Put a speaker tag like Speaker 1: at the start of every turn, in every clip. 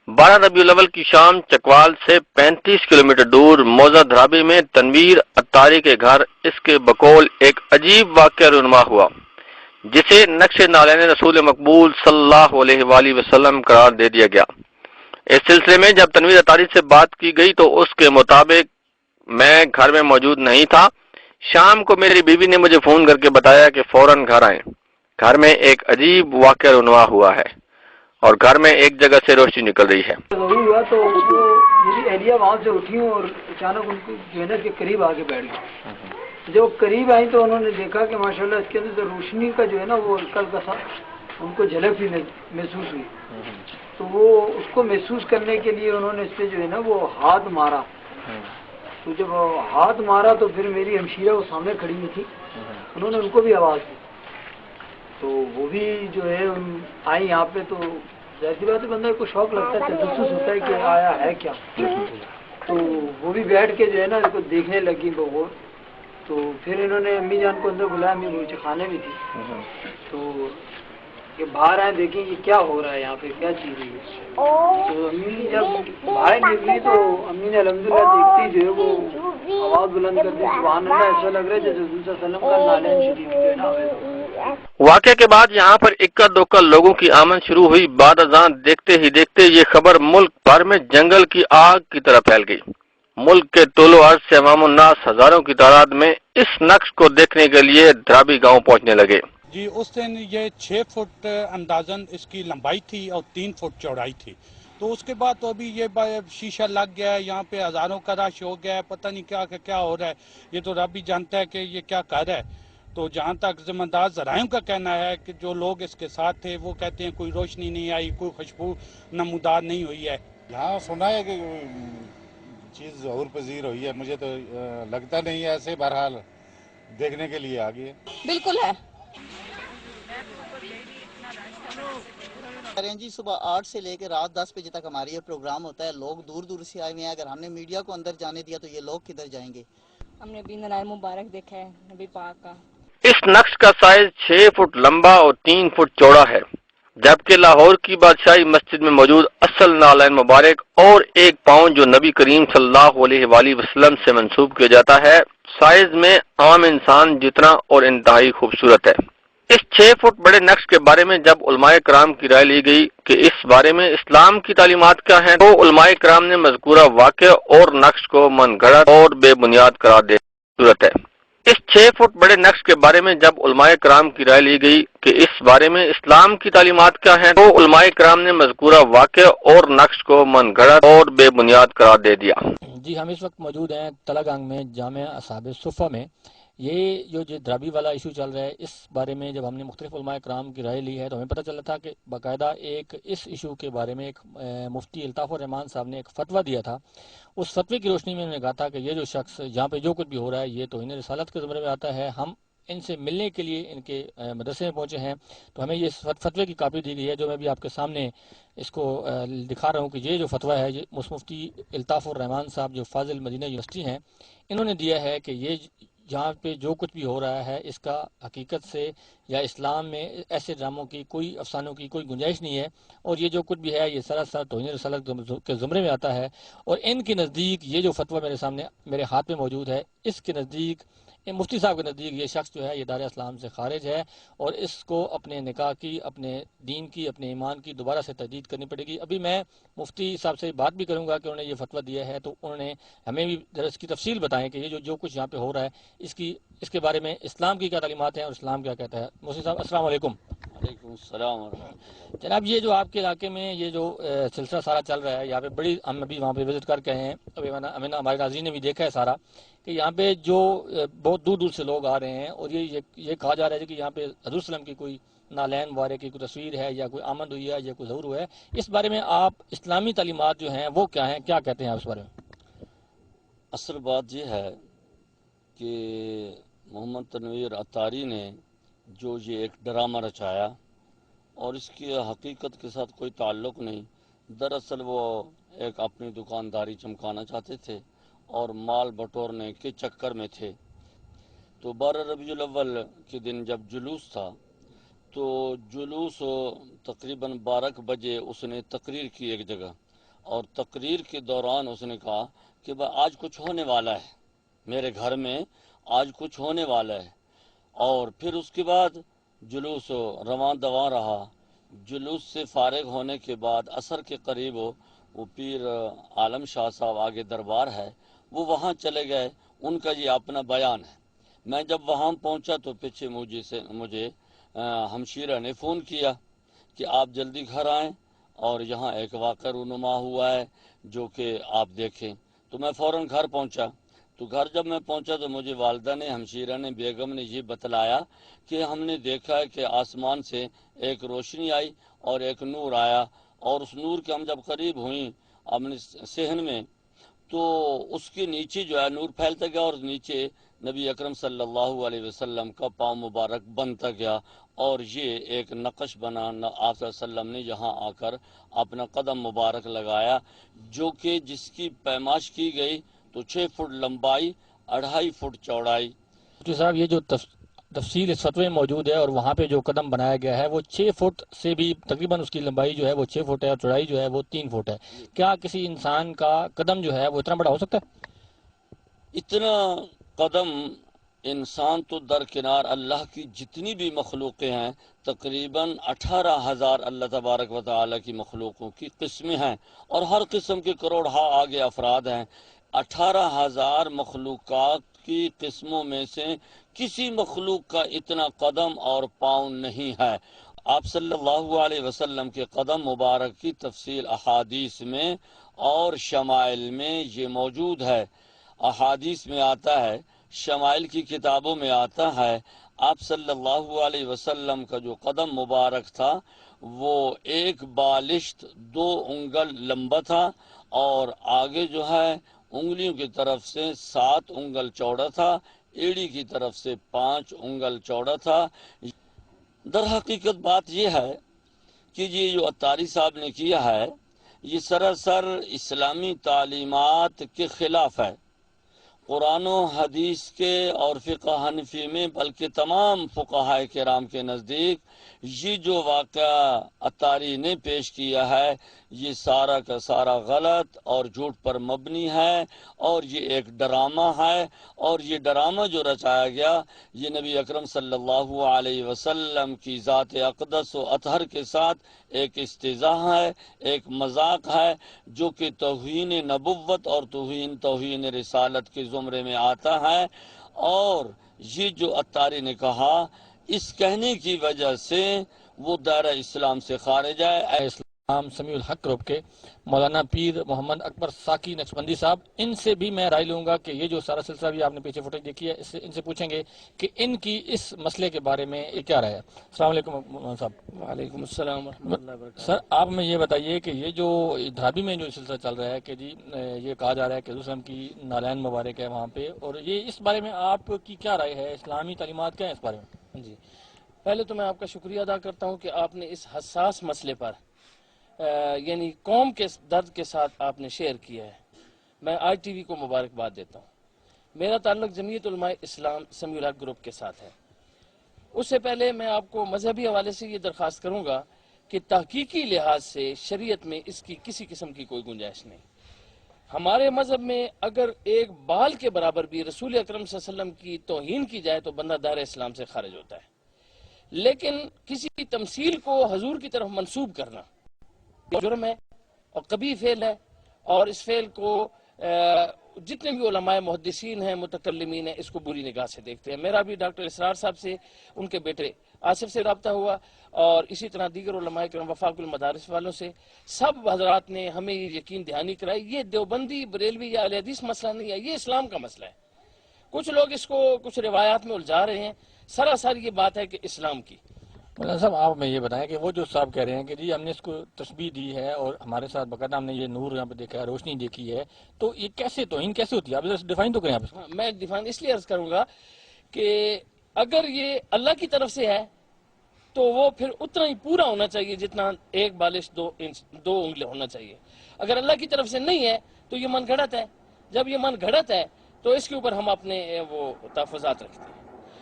Speaker 1: 12 ربیع الاول کی شام چکوال سے 35 کلومیٹر دور موزہ دھرابی میں تنویر اتاری کے گھر اس کے بقول ایک عجیب واقعہ رونما ہوا، جسے نقش نالین رسول مقبول صلی اللہ علیہ وآلہ وسلم قرار دے دیا گیا۔ اس سلسلے میں جب تنویر اتاری سے بات کی گئی تو اس کے مطابق میں گھر میں موجود نہیں تھا۔ شام کو میری بیوی نے مجھے فون کر کے بتایا کہ فوراً گھر آئیں، گھر میں ایک عجیب واقعہ رونما ہوا ہے اور گھر میں ایک جگہ سے روشنی نکل رہی ہے۔
Speaker 2: ضروری ہوا تو وہ میری اہلیہ وہاں سے اٹھی اور اچانک ان کو جو ہے نا کہ قریب آ کے بیٹھ گئی۔ جب قریب آئی تو انہوں نے دیکھا کہ ماشاءاللہ اس کے اندر تو روشنی کا جو ہے نا وہ ہلکا ہلکا سا ان کو جھلک بھی محسوس ہوئی، تو وہ اس کو محسوس کرنے کے لیے انہوں نے اس پہ جو ہے نا وہ ہاتھ مارا۔ تو جب ہاتھ مارا تو پھر میری ہمشیرہ وہ سامنے کھڑی ہوئی تھی، انہوں نے ان کو بھی آواز دی، تو وہ بھی جو ہے آئی یہاں پہ۔ تو ظاہر سی بات ہے بندہ کو شوق لگتا ہے، تجسس ہوتا ہے کہ آیا ہے کیا، تو وہ بھی بیٹھ کے جو ہے نا اس کو دیکھنے لگی بغور۔ تو پھر انہوں نے امی جان کو اندر بلایا، امی بلچے خانے میں تھی، تو کہ باہر آئے دیکھیں کہ کیا ہو رہا ہے یہاں پہ، کیا چیز ہے یہ۔ تو امی جب باہر نکلی تو امی نے الحمدللہ دیکھتی جو ہے وہ آواز بلند کر دی، سبحان اللہ، ایسا لگ رہا ہے جیسے حضور صلی اللہ علیہ وسلم کا نالین شریف جو ہے نا۔
Speaker 1: واقعے کے بعد یہاں پر اکا دوکا لوگوں کی آمد شروع ہوئی۔ بعد ازاں دیکھتے ہی دیکھتے یہ خبر ملک بھر میں جنگل کی آگ کی طرح پھیل گئی۔ ملک کے طول و عرض سے عوام الناس ہزاروں کی تعداد میں اس نقش کو دیکھنے کے لیے دھرابی گاؤں پہنچنے لگے۔
Speaker 3: جی اس دن یہ 6 فٹ اندازاً اس کی لمبائی تھی اور 3 فٹ چوڑائی تھی۔ تو اس کے بعد تو ابھی یہ شیشہ لگ گیا ہے، یہاں پہ ہزاروں کا رش ہو گیا ہے، پتہ نہیں کیا ہو رہا ہے، یہ تو رب ہی جانتا ہے کہ یہ کیا کر رہا ہے۔ تو جہاں تک ذمہ دار ذرائع کا کہنا ہے کہ جو لوگ اس کے ساتھ تھے وہ کہتے ہیں کوئی روشنی نہیں آئی، کوئی خوشبو نمودار نہیں ہوئی ہے۔
Speaker 4: یہاں سنا ہے کہ چیز ظہور پذیر ہوئی ہے، مجھے تو لگتا نہیں ہے ایسے، بہرحال دیکھنے کے لیے آ گئی ہے۔
Speaker 5: بالکل ہے جی، صبح 8 سے لے کے رات 10 بجے تک ہماری یہ پروگرام ہوتا ہے، لوگ دور دور سے آئے ہوئے ہیں، اگر ہم نے میڈیا کو اندر جانے دیا تو یہ لوگ کدھر جائیں گے۔
Speaker 6: ہم نے بھی ننائے مبارک دیکھا ہے نبی پاک کا۔
Speaker 1: اس نقش کا سائز 6 فٹ لمبا اور 3 فٹ چوڑا ہے، جبکہ لاہور کی بادشاہی مسجد میں موجود اصل نالین مبارک اور ایک پاؤں جو نبی کریم صلی اللہ علیہ وآلہ وسلم سے منسوب کیا جاتا ہے، سائز میں عام انسان جتنا اور انتہائی خوبصورت ہے۔ اس 6 فٹ بڑے نقش کے بارے میں جب علماء کرام کی رائے لی گئی کہ اس بارے میں اسلام کی تعلیمات کیا ہیں، تو علماء کرام نے مذکورہ واقعہ اور نقش کو من گھڑت اور بے بنیاد قرار دے ضرورت ہے۔ اس 6 فٹ بڑے نقش کے بارے میں جب علماء کرام کی رائے لی گئی کہ اس بارے میں اسلام کی تعلیمات کیا ہیں، تو علماء کرام نے مذکورہ واقعہ اور نقش کو من گھڑت اور بے بنیاد قرار دے دیا۔
Speaker 7: جی، ہم اس وقت موجود ہیں تلہ گنگ میں جامع اصحاب صفہ میں۔ یہ جو دھرابی والا ایشو چل رہا ہے، اس بارے میں جب ہم نے مختلف علماء کرام کی رائے لی ہے تو ہمیں پتہ چلا تھا کہ باقاعدہ ایک اس ایشو کے بارے میں ایک مفتی الطاف الرحمان صاحب نے ایک فتویٰ دیا تھا۔ اس فتوے کی روشنی میں انہوں نے کہا تھا کہ یہ جو شخص جہاں پہ جو کچھ بھی ہو رہا ہے یہ توہین رسالت کے زمرے میں آتا ہے۔ ہم ان سے ملنے کے لیے ان کے مدرسے میں پہنچے ہیں، تو ہمیں یہ فتوے کی کاپی دی گئی ہے جو میں بھی آپ کے سامنے اس کو دکھا رہا ہوں کہ یہ جو فتویٰ ہے یہ مفتی الطاف الرحمان صاحب جو فاضل مدینہ یونیورسٹی ہیں، انہوں نے دیا ہے کہ یہ جہاں پہ جو کچھ بھی ہو رہا ہے اس کا حقیقت سے یا اسلام میں ایسے ڈراموں کی کوئی افسانوں کی کوئی گنجائش نہیں ہے، اور یہ جو کچھ بھی ہے یہ سراسر توہین رسالت کے زمرے میں آتا ہے۔ اور ان کے نزدیک یہ جو فتویٰ میرے سامنے میرے ہاتھ میں موجود ہے، اس کے نزدیک مفتی صاحب کے نزدیک یہ شخص جو ہے یہ دار اسلام سے خارج ہے، اور اس کو اپنے نکاح کی، اپنے دین کی، اپنے ایمان کی دوبارہ سے تجدید کرنی پڑے گی۔ ابھی میں مفتی صاحب سے بات بھی کروں گا کہ انہوں نے یہ فتویٰ دیا ہے تو انہوں نے ہمیں بھی اس کی تفصیل بتائیں کہ یہ جو کچھ یہاں پہ ہو رہا ہے اس کے بارے میں اسلام کی کیا تعلیمات ہیں اور اسلام کیا کہتا ہے۔ مفتی صاحب السلام علیکم۔
Speaker 8: وعلیکم السلام ورحمۃ اللہ۔
Speaker 7: جناب، یہ جو آپ کے علاقے میں یہ جو سلسلہ سارا چل رہا ہے، یہاں پہ ہم ابھی وہاں پہ وزٹ کر کے آئے ہیں، ابھی ہمیں ہمارے ناظرین نے بھی دیکھا ہے سارا کہ یہاں پہ جو بہت دور دور سے لوگ آ رہے ہیں، اور یہ کہا جا رہا ہے کہ یہاں پہ حضور صلی اللہ علیہ وسلم کی کوئی نالین مبارک کی کوئی تصویر ہے یا کوئی آمد ہوئی ہے یا کوئی ظہور ہوا ہے۔ اس بارے میں آپ اسلامی تعلیمات جو ہیں وہ کیا ہیں، کیا کہتے ہیں آپ اس بارے میں؟
Speaker 8: اصل بات یہ ہے کہ محمد تنویر اتاری نے جو یہ ایک ڈرامہ رچایا اور اس کی حقیقت کے ساتھ کوئی تعلق نہیں، دراصل وہ ایک اپنی دکانداری چمکانا چاہتے تھے اور مال بٹورنے کے چکر میں تھے۔ تو 12 ربیع الاول کے دن جب جلوس تھا تو جلوس تقریباً 12 بجے اس نے تقریر کی ایک جگہ، اور تقریر کے دوران اس نے کہا کہ آج کچھ ہونے والا ہے، میرے گھر میں آج کچھ ہونے والا ہے. اور پھر اس کے بعد جلوس رواں دواں رہا. جلوس سے فارغ ہونے کے بعد عصر کے قریب وہ پیر عالم شاہ صاحب آگے دربار ہے، وہ وہاں چلے گئے. ان کا یہ اپنا بیان ہے. میں جب وہاں پہنچا تو پیچھے مجھے ہمشیرہ نے فون کیا کہ آپ جلدی گھر آئیں اور یہاں ایک واقعہ رونما ہوا ہے جو کہ آپ دیکھیں. تو میں فوراً گھر پہنچا. تو گھر جب میں پہنچا تو مجھے والدہ نے، ہمشیرہ نے، بیگم نے یہ بتلایا کہ ہم نے دیکھا ہے کہ آسمان سے ایک روشنی آئی اور ایک نور آیا، اور اس نور کے ہم جب قریب ہوئیں اپنے صحن میں تو اس کے نیچے جو ہے نور پھیلتا گیا اور نیچے نبی اکرم صلی اللہ علیہ وسلم کا پاؤں مبارک بنتا گیا، اور یہ ایک نقش بنا. آپ صلی اللہ علیہ وسلم نے یہاں آ کر اپنا قدم مبارک لگایا، جو کہ جس کی پیمائش کی گئی تو 6 فٹ لمبائی، 2.5 فٹ چوڑائی.
Speaker 7: مفتی صاحب یہ جو تفصیل اس فتوے میں موجود ہے اور وہاں پہ جو قدم بنایا گیا ہے وہ 6 فٹ سے بھی تقریباً اس کی لمبائی جو ہے وہ 6 فٹ ہے اور چوڑائی جو ہے وہ 3 فٹ ہے. کیا کسی انسان کا قدم جو ہے وہ اتنا بڑا ہو سکتا ہے؟
Speaker 8: اتنا قدم انسان تو درکنار، اللہ کی جتنی بھی مخلوقیں ہیں تقریباً 18,000 اللہ تبارک و تعالیٰ کی مخلوقوں کی قسمیں ہیں، اور ہر قسم کے کروڑہا آگے افراد ہیں. 18,000 مخلوقات کی قسموں میں سے کسی مخلوق کا اتنا قدم اور پاؤں نہیں ہے. آپ صلی اللہ علیہ وسلم کے قدم مبارک کی تفصیل احادیث میں اور شمائل میں یہ موجود ہے. احادیث میں آتا ہے، شمائل کی کتابوں میں آتا ہے، آپ صلی اللہ علیہ وسلم کا جو قدم مبارک تھا وہ 1 بالشت 2 انگل لمبا تھا، اور آگے جو ہے انگلیوں کی طرف سے 7 انگل چوڑا تھا، ایڑی کی طرف سے 5 انگل چوڑا تھا. در حقیقت بات یہ ہے کہ یہ جو عطاری صاحب نے کیا ہے یہ سراسر اسلامی تعلیمات کے خلاف ہے. قرآن و حدیث کے اور فقہ حنفی میں بلکہ تمام فقہائے کرام کے نزدیک یہ جو واقعہ عطاری نے پیش کیا ہے یہ سارا کا سارا غلط اور جھوٹ پر مبنی ہے، اور یہ ایک ڈرامہ ہے. اور یہ ڈرامہ جو رچایا گیا یہ نبی اکرم صلی اللہ علیہ وسلم کی ذات اقدس و اطہر کے ساتھ ایک استہزاء ہے، ایک مذاق ہے، جو کہ توہین نبوت اور توہین رسالت کے زمرے میں آتا ہے. اور یہ جو عطاری نے کہا اس کہنے کی وجہ سے وہ دائرہ اسلام سے خارج ہے.
Speaker 7: اسلام سمیع الحق گروپ کے مولانا پیر محمد اکبر ساکی نقشبندی صاحب، ان سے بھی میں رائے لوں گا کہ یہ جو سارا سلسلہ بھی آپ نے پیچھے فوٹیج دیکھی ہے ان سے پوچھیں گے کہ ان کی اس مسئلے کے بارے میں کیا رائے ہے. السلام علیکم مولانا صاحب.
Speaker 9: وعلیکم السلام ورحمۃ اللہ وبرکاتہ.
Speaker 7: سر آپ میں یہ بتائیے کہ یہ جو دھرابی میں جو سلسلہ چل رہا ہے کہ جی یہ کہا جا رہا ہے کہ حضور صلی اللہ علیہ وسلم کی نالین مبارک ہے وہاں پہ، اور یہ اس بارے میں آپ کی کیا رائے ہے؟ اسلامی تعلیمات کیا ہیں اس بارے میں؟
Speaker 9: جی، پہلے تو میں آپ کا شکریہ ادا کرتا ہوں کہ آپ نے اس حساس مسئلے پر یعنی قوم کے درد کے ساتھ آپ نے شیئر کیا ہے. میں آج ٹی وی کو مبارکباد دیتا ہوں. میرا تعلق جمعیت علماء اسلام سمیع الحق گروپ کے ساتھ ہے. اس سے پہلے میں آپ کو مذہبی حوالے سے یہ درخواست کروں گا کہ تحقیقی لحاظ سے شریعت میں اس کی کسی قسم کی کوئی گنجائش نہیں. ہمارے مذہب میں اگر ایک بال کے برابر بھی رسول اکرم صلی اللہ علیہ وسلم کی توہین کی جائے تو بندہ دائرہ اسلام سے خارج ہوتا ہے. لیکن کسی تمثیل کو حضور کی طرف منسوب کرنا جرم ہے اور کبھی فعل ہے، اور اس فعل کو جتنے بھی علماء محدثین ہیں متکلمین ہیں اس کو بری نگاہ سے دیکھتے ہیں. میرا بھی ڈاکٹر اسرار صاحب سے، ان کے بیٹے آصف سے رابطہ ہوا، اور اسی طرح دیگر علماء کرام وفاق المدارس والوں سے. سب حضرات نے ہمیں یہ یقین دہانی کرائی یہ دیوبندی بریلوی یا اہل حدیث مسئلہ نہیں ہے، یہ اسلام کا مسئلہ ہے. کچھ لوگ اس کو کچھ روایات میں الجھا رہے ہیں، سراسر یہ بات ہے کہ اسلام کی.
Speaker 7: مولانا صاحب آپ میں یہ بتائیں کہ وہ جو صاحب کہہ رہے ہیں کہ جی ہم نے اس کو تشبیہ دی ہے اور ہمارے ساتھ باقاعدہ ہم نے یہ نور یہاں پہ دیکھا ہے، روشنی دیکھی ہے، تو یہ کیسے توہین کیسے ہوتی ہے؟ آپ ڈیفائن تو کریں آپ اس کو.
Speaker 9: میں ڈیفائن اس لیے عرض کروں گا کہ اگر یہ اللہ کی طرف سے ہے تو وہ پھر اتنا ہی پورا ہونا چاہیے جتنا 1 بالش 2 انگلیں ہونا چاہیے. اگر اللہ کی طرف سے نہیں ہے تو یہ من گھڑت ہے. جب یہ من گھڑت ہے تو اس کے اوپر ہم اپنے وہ تحفظات رکھتے ہیں.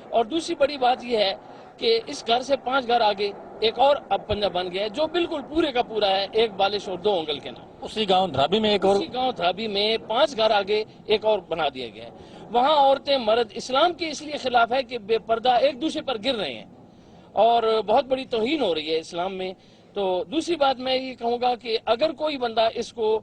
Speaker 9: اور دوسری بڑی بات یہ ہے کہ اس گھر سے 5 گھر آگے ایک اور اب پنجہ بن گیا ہے جو بالکل پورے کا پورا ہے، ایک بالش اور 2 انگل کے نام۔
Speaker 7: اسی گاؤں دھرابی میں ایک اور،
Speaker 9: اسی گاؤں دھرابی میں 5 گھر آگے ایک اور بنا دیا گیا ہے۔ وہاں عورتیں مرد اسلام کے اس لیے خلاف ہے کہ بے پردہ ایک دوسرے پر گر رہے ہیں اور بہت بڑی توہین ہو رہی ہے اسلام میں۔ تو دوسری بات میں یہ کہوں گا کہ اگر کوئی بندہ اس کو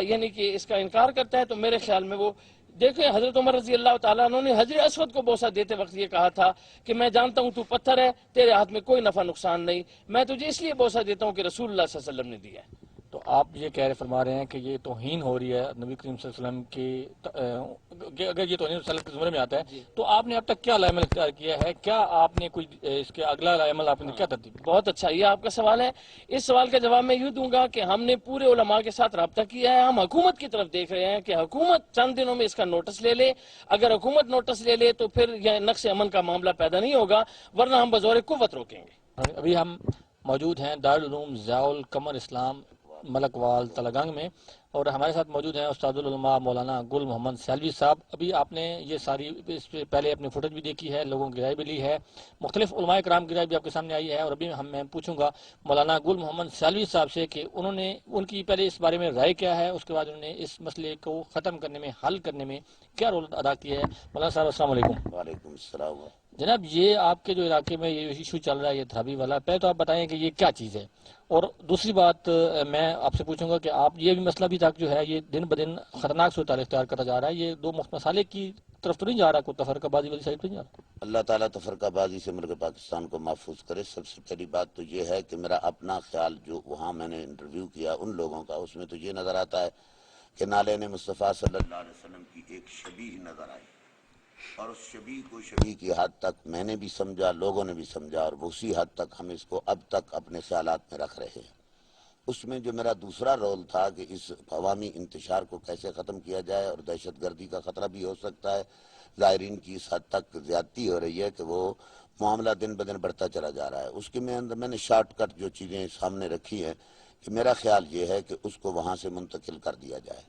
Speaker 9: یعنی کہ اس کا انکار کرتا ہے تو میرے خیال میں وہ دیکھیں، حضرت عمر رضی اللہ تعالیٰ عنہ نے حجر اسود کو بوسہ دیتے وقت یہ کہا تھا کہ میں جانتا ہوں تو پتھر ہے، تیرے ہاتھ میں کوئی نفع نقصان نہیں، میں تجھے اس لیے بوسہ دیتا ہوں کہ رسول اللہ صلی اللہ علیہ وسلم نے دیا ہے۔
Speaker 7: تو آپ یہ فرما رہے ہیں کہ یہ توہین ہو رہی ہے نبی کریم صلی اللہ علیہ وسلم کی، کہ اگر یہ توہین صلی اللہ علیہ وسلم کے زمرے میں آتا ہے تو آپ نے اب تک کیا عمل اختیار کیا ہے؟ کیا آپ نے کوئی اس کے اگلا عمل آپ نے کیا ترتیب؟
Speaker 9: بہت اچھا، یہ آپ کا سوال ہے۔ اس سوال کا جواب میں یوں دوں گا کہ ہم نے پورے علماء کے ساتھ رابطہ کیا ہے، ہم حکومت کی طرف دیکھ رہے ہیں کہ حکومت چند دنوں میں اس کا نوٹس لے لے۔ اگر حکومت نوٹس لے لے تو پھر یہ نقص امن کا معاملہ پیدا نہیں ہوگا، ورنہ ہم بزور قوت روکیں گے۔
Speaker 7: ابھی ہم موجود ہیں دارالعلوم ضیاء القمر اسلام ملک وال تلگنگ میں، اور ہمارے ساتھ موجود ہیں استاد العلماء مولانا گل محمد سیلوی صاحب۔ ابھی آپ نے یہ ساری اس پہ پہلے اپنی فوٹیج بھی دیکھی ہے، لوگوں کی رائے بھی لی ہے، مختلف علماء کرام کی رائے بھی آپ کے سامنے آئی ہے، اور ابھی میں پوچھوں گا مولانا گل محمد سیلوی صاحب سے کہ ان کی پہلے اس بارے میں رائے کیا ہے، اس کے بعد انہوں نے اس مسئلے کو ختم کرنے میں، حل کرنے میں کیا رول ادا کیا ہے۔ مولانا صاحب السلام علیکم۔
Speaker 10: وعلیکم السلام۔
Speaker 7: جناب، یہ آپ کے جو علاقے میں یہ ایشو چل رہا ہے، یہ دھرابی والا، پہلے تو آپ بتائیں کہ یہ کیا چیز ہے، اور دوسری بات میں آپ سے پوچھوں گا کہ آپ یہ بھی مسئلہ بھی تک جو ہے یہ دن بدن خطرناک صورت اختیار کرتا جا رہا ہے، یہ دو مسالے کی طرف تو نہیں جا رہا، کوئی تفرقہ بازی والی سائڈ پہ نہیں جا رہا؟
Speaker 10: اللہ تعالیٰ تفرقہ بازی سے ملک پاکستان کو محفوظ کرے۔ سب سے پہلی بات تو یہ ہے کہ میرا اپنا خیال جو وہاں میں نے انٹرویو کیا ان لوگوں کا، اس میں تو یہ نظر آتا ہے کہ نالین مصطفیٰ صلی اللہ علیہ وسلم کی ایک شبیہ نظر آئی، اور اس شبیہ کو شبیہ کی حد تک میں نے بھی سمجھا، لوگوں نے بھی سمجھا، اور اسی حد تک ہم اس کو اب تک اپنے خیالات میں رکھ رہے ہیں۔ اس میں جو میرا دوسرا رول تھا کہ اس عوامی انتشار کو کیسے ختم کیا جائے، اور دہشت گردی کا خطرہ بھی ہو سکتا ہے، ظاہرین کی اس حد تک زیادتی ہو رہی ہے کہ وہ معاملہ دن بدن بڑھتا چلا جا رہا ہے، اس کے میں نے شارٹ کٹ جو چیزیں سامنے رکھی ہیں کہ میرا خیال یہ ہے کہ اس کو وہاں سے منتقل کر دیا جائے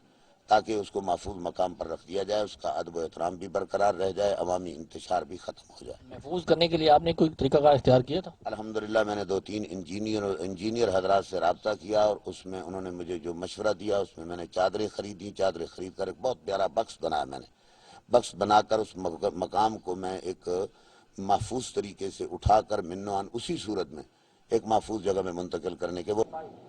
Speaker 10: تاکہ اس کو محفوظ مقام پر رکھ دیا جائے، اس کا ادب و احترام بھی برقرار رہ جائے، عوامی انتشار بھی ختم ہو جائے۔
Speaker 7: محفوظ کرنے کے لیے آپ نے کوئی طریقہ کار اختیار کیا تھا؟
Speaker 10: الحمدللہ میں نے 2-3 انجینئر حضرات سے رابطہ کیا، اور اس میں انہوں نے مجھے جو مشورہ دیا اس میں نے چادریں خریدی، چادریں خرید کر ایک بہت پیارا بکس بنایا، میں نے بکس بنا کر اس مقام کو میں ایک محفوظ طریقے سے اٹھا کر منوان اسی صورت میں ایک محفوظ جگہ میں منتقل کرنے کے وہ۔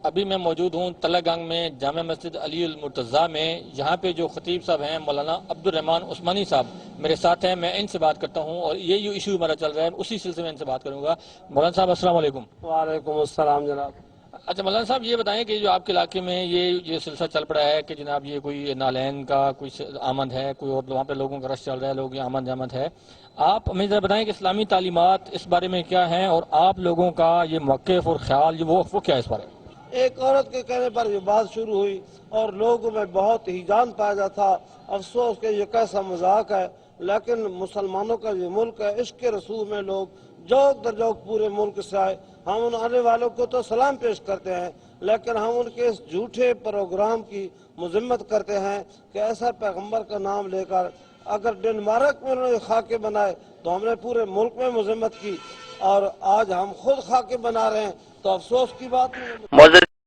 Speaker 7: ابھی میں موجود ہوں تلگنگ میں جامع مسجد علی المرتضیٰ میں، یہاں پہ جو خطیب صاحب ہیں مولانا عبد الرحمان عثمانی صاحب میرے ساتھ ہیں، میں ان سے بات کرتا ہوں، اور یہ جو ایشو ہمارا چل رہا ہے اسی سلسلے میں ان سے بات کروں گا۔ مولانا صاحب السلام علیکم۔
Speaker 11: وعلیکم السلام جناب۔
Speaker 7: اچھا مولانا صاحب، یہ بتائیں کہ جو آپ کے علاقے میں یہ سلسلہ چل پڑا ہے کہ جناب یہ کوئی نالین کا کوئی آمد ہے، کوئی اور وہاں پہ لوگوں کا رش چل رہا ہے، لوگ یہ آمد جامد ہے، آپ ہمیں ذرا بتائیں کہ اسلامی تعلیمات اس بارے میں کیا ہیں، اور آپ لوگوں کا یہ موقف اور خیال وہ کیا ہے اس بارے میں؟
Speaker 11: ایک عورت کے کہنے پر یہ بات شروع ہوئی اور لوگوں میں بہت ہیجان پایا تھا۔ افسوس کہ یہ کیسا مذاق ہے، لیکن مسلمانوں کا یہ ملک ہے، عشق رسول میں لوگ جوک در جوک پورے ملک سے آئے، ہم ان آنے والوں کو تو سلام پیش کرتے ہیں، لیکن ہم ان کے اس جھوٹے پروگرام کی مذمت کرتے ہیں کہ ایسا پیغمبر کا نام لے کر اگر ڈنمارک میں انہوں نے خاکے بنائے تو ہم نے پورے ملک میں مذمت کی، اور آج ہم خود خاکے بنا رہے ہیں تو افسوس کی بات نہیں۔